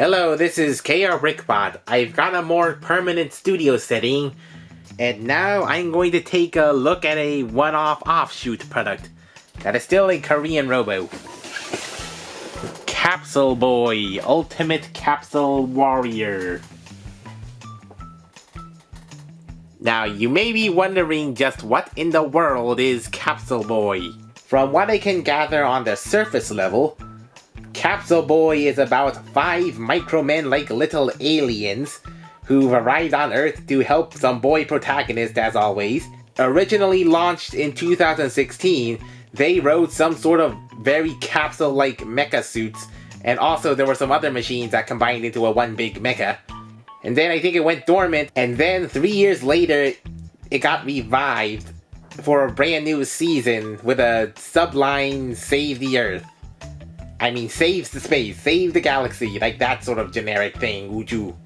Hello, this is KRBrickBot. I've got a more permanent studio setting, and now I'm going to take a look at a one-off offshoot product that is still a Korean robo. Capsuleboy, Ultimate Capsule Warrior. Now, you may be wondering just what in the world is Capsuleboy. From what I can gather on the surface level, Capsuleboy is about 5 micromen-like little aliens who've arrived on Earth to help some boy protagonist as always. Originally launched in 2016, they rode some sort of very capsule-like mecha suits, and also there were some other machines that combined into a one big mecha. And then I think it went dormant, and then 3 years later, it got revived for a brand new season with a subline Save the Earth. I mean, saves the space, save the galaxy, like that sort of generic thing, Uju.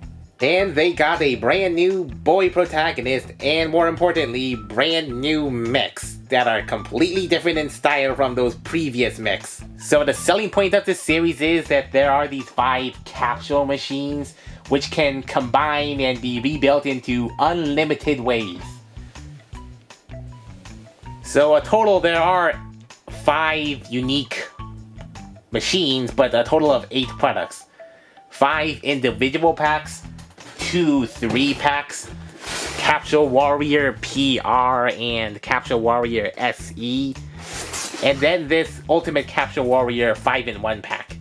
And they got a brand new boy protagonist, and more importantly, brand new mechs that are completely different in style from those previous mechs. So the selling point of this series is that there are these 5 capsule machines which can combine and be rebuilt into unlimited ways. So a total there are 5 unique machines, but a total of 8 products. 5 individual packs, 2 3-packs, Capsule Warrior PR and Capsule Warrior SE, and then this Ultimate Capsule Warrior 5-in-1 pack.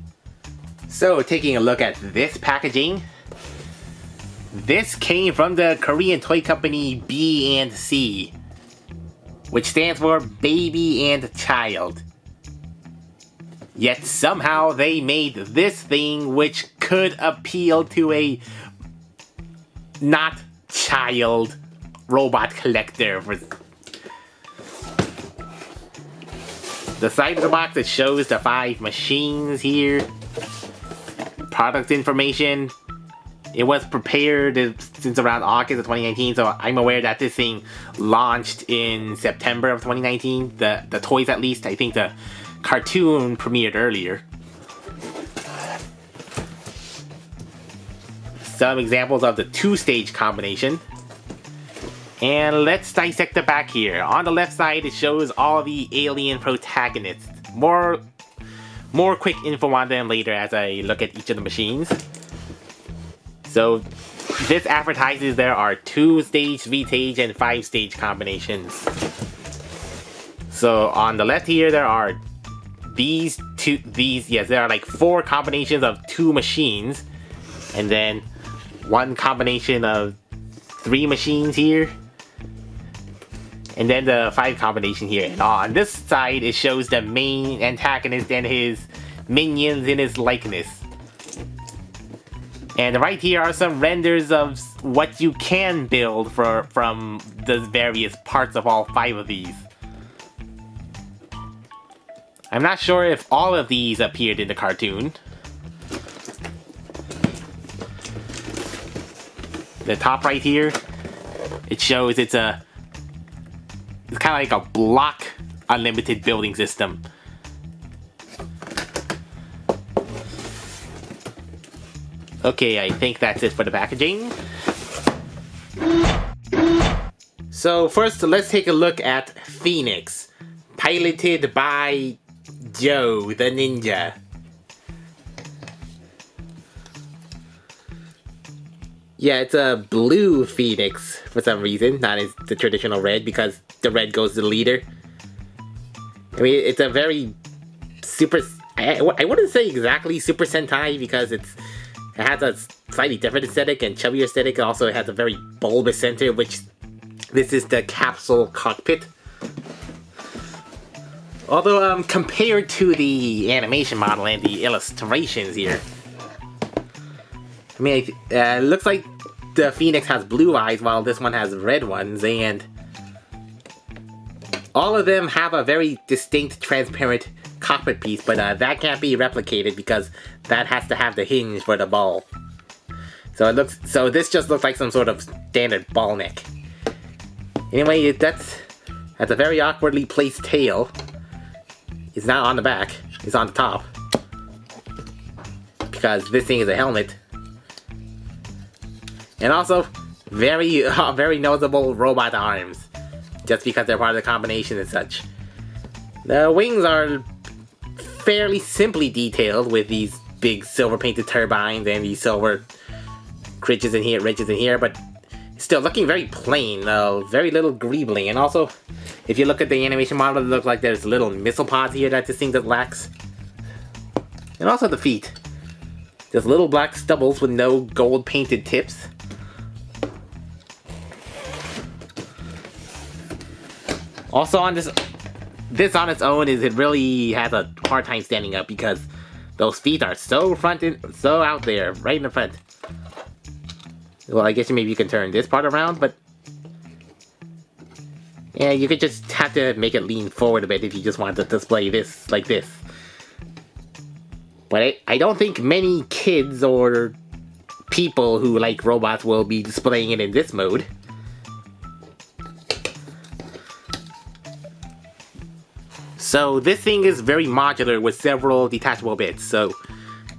So taking a look at this packaging, this came from the Korean toy company B&C, which stands for Baby and Child. Yet somehow they made this thing which could appeal to a not child robot collector. The side of the box, it shows the 5 machines here. Product information. It was prepared since around August of 2019, so I'm aware that this thing launched in September of 2019. The toys, at least. I think the cartoon premiered earlier. Some examples of the 2-stage combination. And let's dissect the back here. On the left side, it shows all the alien protagonists. More quick info on them later as I look at each of the machines. So this advertises there are 2-stage, 3-stage, and 5-stage combinations. So on the left here, there are there are like 4 combinations of 2 machines, and then 1 combination of 3 machines here, and then the 5 combination here. And on this side, it shows the main antagonist and his minions in his likeness. And right here are some renders of what you can build from the various parts of all 5 of these. I'm not sure if all of these appeared in the cartoon. The top right here, it shows it's kind of like a block unlimited building system. Okay, I think that's it for the packaging. So first, let's take a look at Phoenix, piloted by Joe the Ninja. Yeah, it's a blue Phoenix for some reason, not as the traditional red, because the red goes to the leader. I mean, it's a very super... I wouldn't say exactly Super Sentai, because it has a slightly different aesthetic and chubbier aesthetic. Also, it has a very bulbous center, which this is the capsule cockpit. Although, compared to the animation model and the illustrations here, I mean, it looks like the Phoenix has blue eyes while this one has red ones, and all of them have a very distinct transparent cockpit piece, but that can't be replicated because that has to have the hinge for the ball. So this just looks like some sort of standard ball neck. Anyway, that's a very awkwardly placed tail. It's not on the back, it's on the top. Because this thing is a helmet, And also, very noticeable robot arms, just because they're part of the combination and such. The wings are fairly simply detailed with these big silver painted turbines and these silver ridges in here, but still looking very plain, very little greebling. And also, if you look at the animation model, it looks like there's little missile pods here that this thing just lacks. And also the feet. Just little black stubbles with no gold painted tips. Also on this on its own it really has a hard time standing up because those feet are so so out there, right in the front. Well, I guess maybe you can turn this part around, but yeah, you could just have to make it lean forward a bit if you just want to display this like this. But I don't think many kids or people who like robots will be displaying it in this mode. So this thing is very modular with several detachable bits. So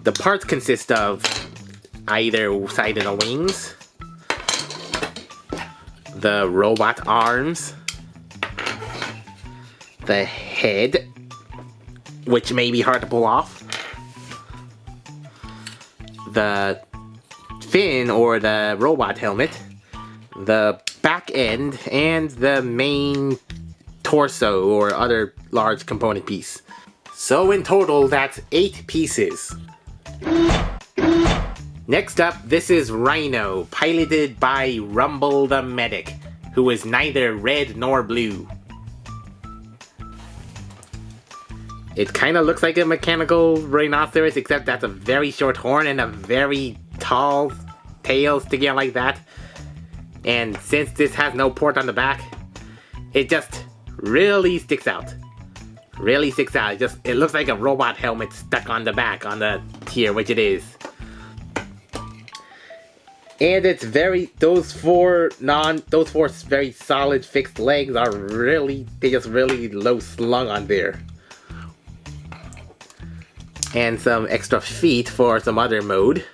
the parts consist of either side of the wings, the robot arms, the head, which may be hard to pull off, the fin or the robot helmet, the back end, and the main torso or other large component piece. So in total, that's 8 pieces. Next up, this is Rhino, piloted by Rumble the Medic, who is neither red nor blue. It kind of looks like a mechanical rhinoceros, except that's a very short horn and a very tall tail sticking out like that. And since this has no port on the back, it just really sticks out. Really sticks out. It looks like a robot helmet stuck on the back, on the tier, which it is. And it's those four very solid fixed legs are they just really low slung on there. And some extra feet for some other mode.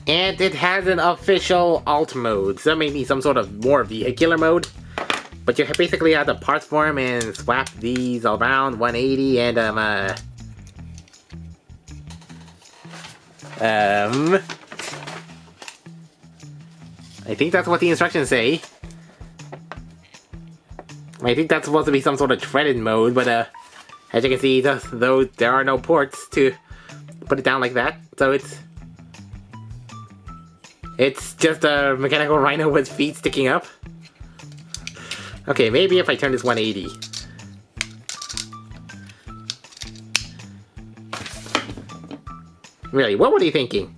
And it has an official alt mode, so maybe some sort of more vehicular mode. But you basically have the parts for them and swap these around 180 and I think that's what the instructions say. I think that's supposed to be some sort of threaded mode, but as you can see, though there are no ports to put it down like that, so it's just a mechanical rhino with feet sticking up. Okay, maybe if I turn this 180. Really, what were they thinking?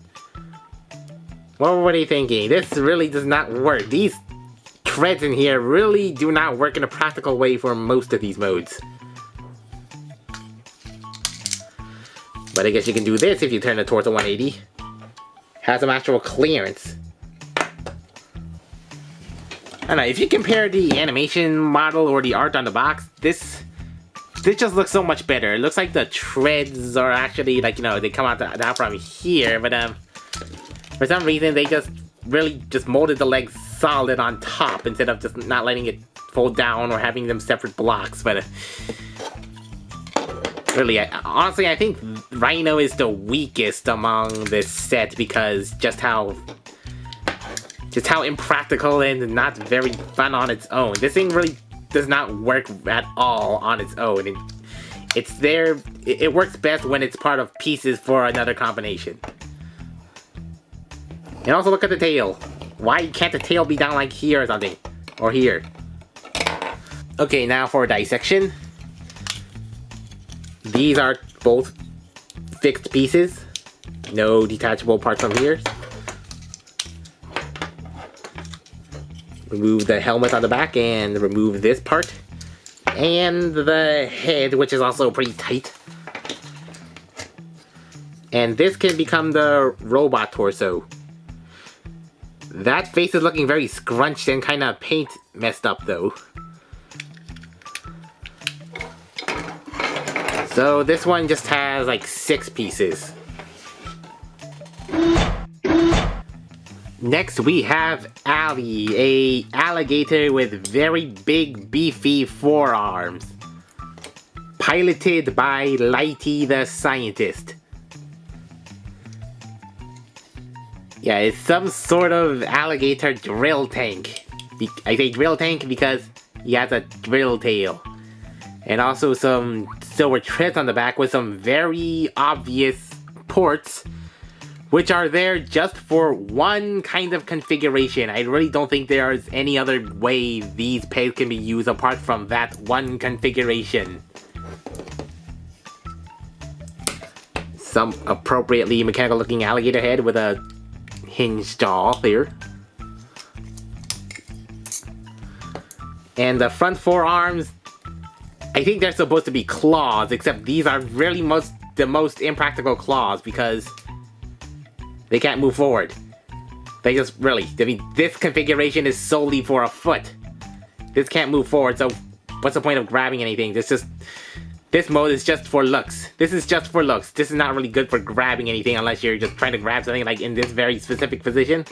What were they thinking? This really does not work. These threads in here really do not work in a practical way for most of these modes. But I guess you can do this if you turn the torso 180. Has some actual clearance. I don't know, if you compare the animation model or the art on the box, this just looks so much better. It looks like the treads are actually, like, you know, they come out from here, but for some reason they just really just molded the legs solid on top instead of just not letting it fold down or having them separate blocks. But really, honestly, I think Rhino is the weakest among this set because just how impractical and not very fun on its own. This thing really does not work at all on its own. It works best when it's part of pieces for another combination. And also look at the tail. Why can't the tail be down like here or something? Or here? Okay, now for dissection. These are both fixed pieces. No detachable parts from here. Remove the helmet on the back and remove this part. And the head, which is also pretty tight. And this can become the robot torso. That face is looking very scrunched and kind of paint messed up though. So this one just has like 6 pieces. Next we have Alli, a alligator with very big beefy forearms. Piloted by Lighty the scientist. Yeah, it's some sort of alligator drill tank. I say drill tank because he has a drill tail. And also some silver treads on the back with some very obvious ports, which are there just for one kind of configuration. I really don't think there's any other way these pegs can be used apart from that one configuration. Some appropriately mechanical looking alligator head with a hinged jaw there. And the front forearms, I think they're supposed to be claws, except these are really the most impractical claws because they can't move forward. They just really, I mean, this configuration is solely for a foot. This can't move forward, so what's the point of grabbing anything? This mode is just for looks. This is just for looks. This is not really good for grabbing anything unless you're just trying to grab something like in this very specific position.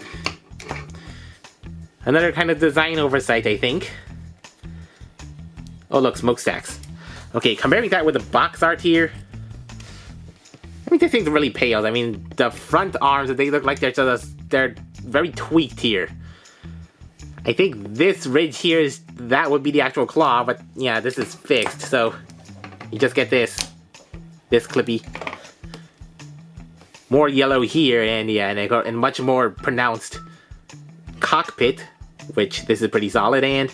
Another kind of design oversight, I think. Oh look, smokestacks. Okay, comparing that with the box art here. I mean, this thing's really pale. I mean, the front arms, they look like they're very tweaked here. I think this ridge here that would be the actual claw, but yeah, this is fixed, so you just get this clippy. More yellow here, and yeah, and much more pronounced cockpit, which this is pretty solid, and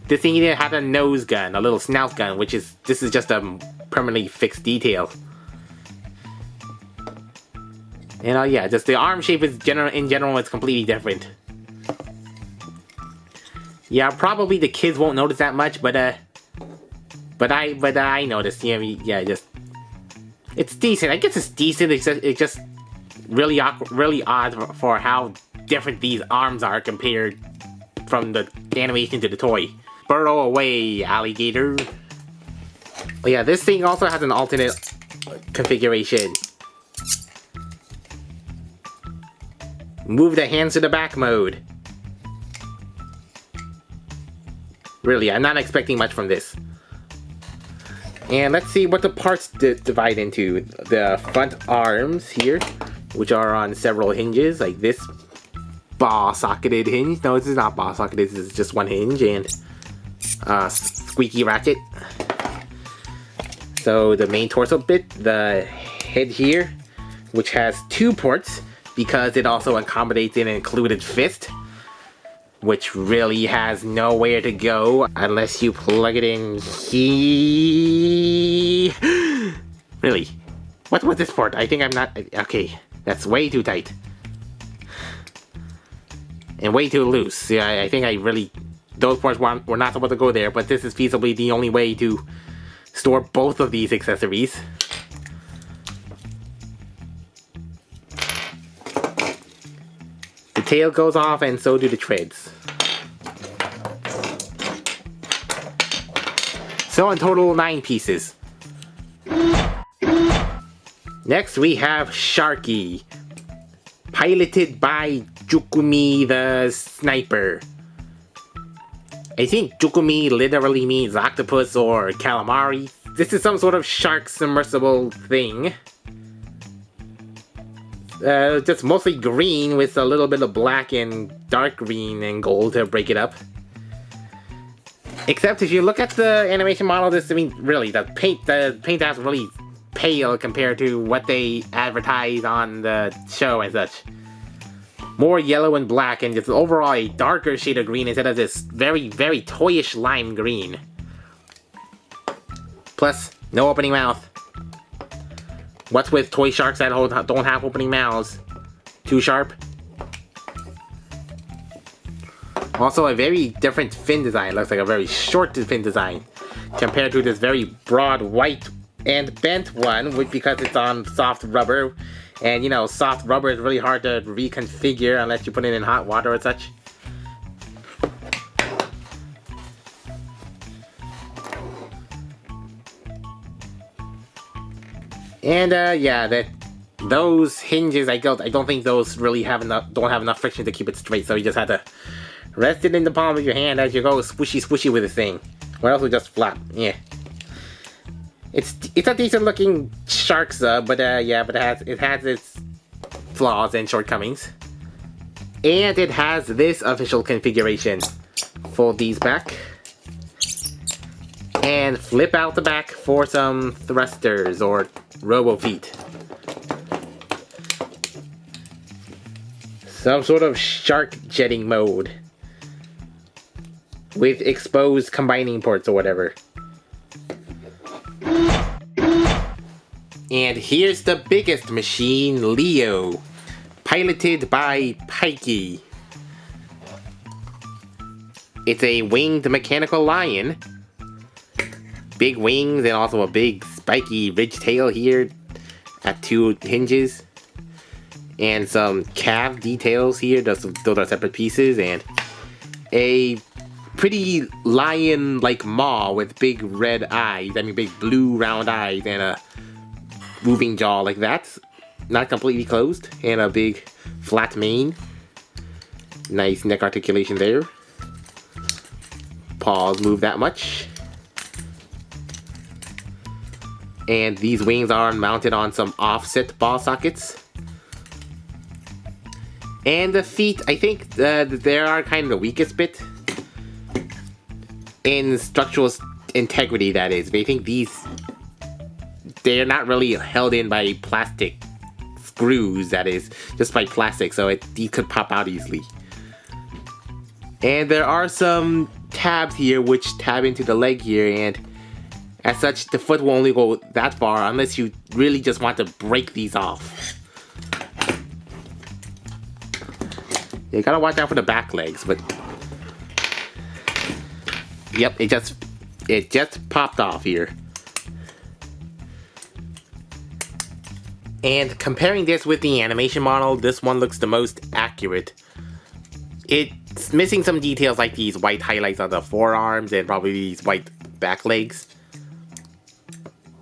this thing even had a nose gun, a little snout gun, this is just a permanently fixed detail. And yeah, just the arm shape is in general it's completely different. Yeah, probably the kids won't notice that much, but I noticed. Yeah, just it's decent. I guess it's decent. It's just really odd for how different these arms are compared from the animation to the toy. Burrow away, alligator. Oh yeah, this thing also has an alternate configuration. Move the hands to the back mode. Really, I'm not expecting much from this. And let's see what the parts divide into. The front arms here, which are on several hinges, like this ball-socketed hinge. No, this is not ball-socketed, this is just one hinge, and squeaky ratchet. So the main torso bit, the head here, which has two ports, because it also accommodates an included fist, which really has nowhere to go unless you plug it in here. Really? What was this port? I think I'm not... Okay, that's way too tight. And way too loose. Yeah, I think I really... Those ports were not supposed to go there, but this is feasibly the only way to store both of these accessories. The tail goes off, and so do the treads. So in total, 9 pieces. Next we have Sharky, piloted by Jukumi the sniper. I think Jukumi literally means octopus or calamari. This is some sort of shark submersible thing. Just mostly green with a little bit of black and dark green and gold to break it up. Except if you look at the animation model, I mean, really, the paint is really pale compared to what they advertise on the show and such. More yellow and black, and just overall a darker shade of green instead of this very, very toyish lime green. Plus, no opening mouth. What's with toy sharks that don't have opening mouths? Too sharp? Also, a very different fin design. Looks like a very short fin design compared to this very broad white and bent one, because it's on soft rubber. And you know, soft rubber is really hard to reconfigure unless you put it in hot water or such. And yeah, that those hinges, I don't think those really don't have enough friction to keep it straight, so you just have to rest it in the palm of your hand as you go swishy with the thing. Or else it'll just flop. Yeah. It's a decent looking shark sub, but yeah, but it has its flaws and shortcomings. And it has this official configuration. Fold these back. And flip out the back for some thrusters or robo feet. Some sort of shark jetting mode. With exposed combining ports or whatever. And here's the biggest machine, Leo. Piloted by Pikey. It's a winged mechanical lion. Big wings and also a big spiky ridge tail here at 2 hinges. And some calf details here, those are separate pieces. And a pretty lion-like maw with big red eyes, big blue round eyes and a moving jaw like that. Not completely closed. And a big flat mane. Nice neck articulation there. Paws move that much. And these wings are mounted on some offset ball sockets. And the feet, I think they are kind of the weakest bit. In structural integrity, that is. I think they're not really held in by plastic screws, that is. Just by plastic, so these could pop out easily. And there are some tabs here which tab into the leg here, and as such, the foot will only go that far unless you really just want to break these off. You gotta watch out for the back legs, but yep, it just popped off here. And comparing this with the animation model, this one looks the most accurate. It's missing some details like these white highlights on the forearms and probably these white back legs.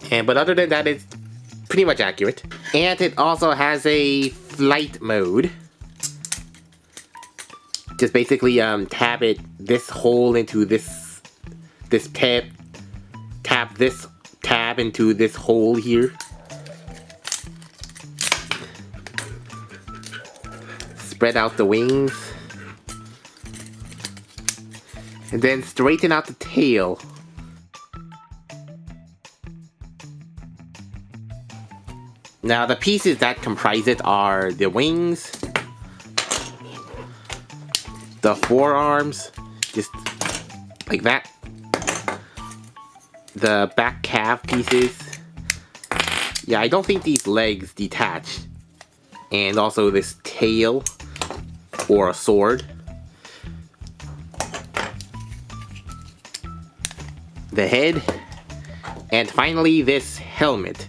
But other than that, it's pretty much accurate. And it also has a flight mode. Just basically tab this hole into this tab. Tap this tab into this hole here. Spread out the wings. And then straighten out the tail. Now the pieces that comprise it are the wings, the forearms, just like that, the back calf pieces. Yeah, I don't think these legs detach. And also this tail, or a sword. The head, and finally this helmet.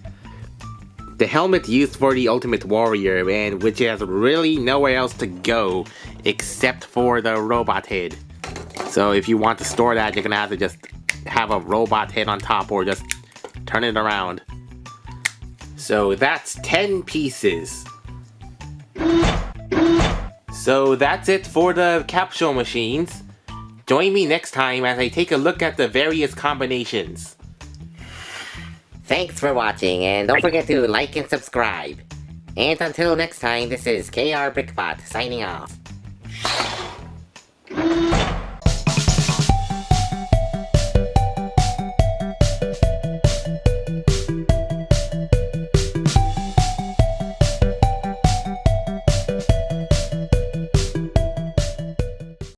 The helmet used for the Ultimate Warrior, and which has really nowhere else to go except for the robot head. So if you want to store that, you're gonna have to just have a robot head on top or just turn it around. So that's 10 pieces. So that's it for the capsule machines. Join me next time as I take a look at the various combinations. Thanks for watching, and don't forget to like and subscribe. And until next time, this is KRBrickBot signing off.